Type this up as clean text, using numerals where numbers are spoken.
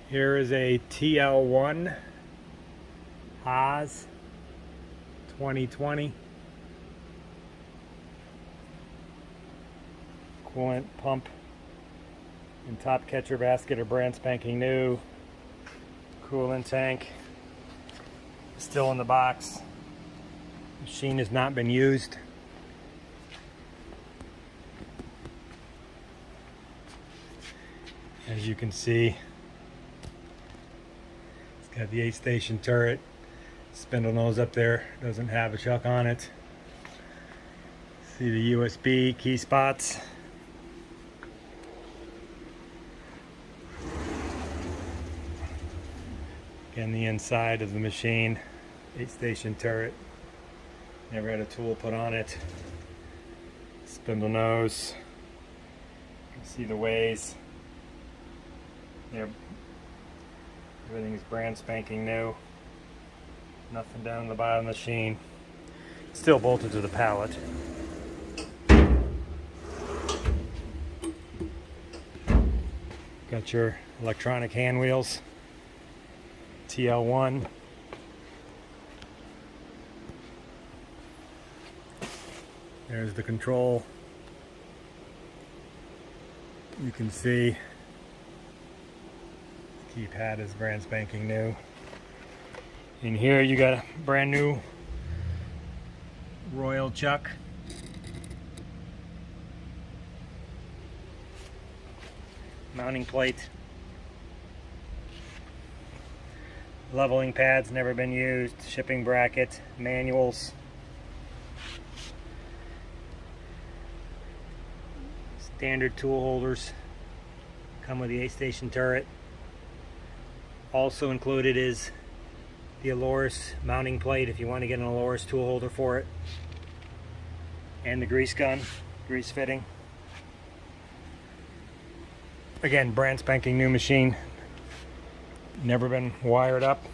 Here is a TL1 Haas 2020. Coolant pump and top catcher basket are brand spanking new. Coolant tank still in the box. Machine has not been used. As you can see, it's got the 8-station turret. Spindle nose up there doesn't have a chuck on it. See the USB key spots. Again, the inside of the machine, 8-station turret. Never had a tool put on it. Spindle nose. You can see the ways. There, everything's brand spanking new. Nothing down in the bottom of the machine. Still bolted to the pallet. Got your electronic hand wheels. TL1. There's the control. You can see the keypad is brand spanking new. In here you got a brand new Royal chuck. Mounting plate. Leveling pads never been used. Shipping bracket. Manuals. Standard tool holders. Come with the 8-station turret. Also included is the Aloris mounting plate if you want to get an Aloris tool holder for it. And the grease gun, grease fitting. Again, brand spanking new machine. Never been wired up.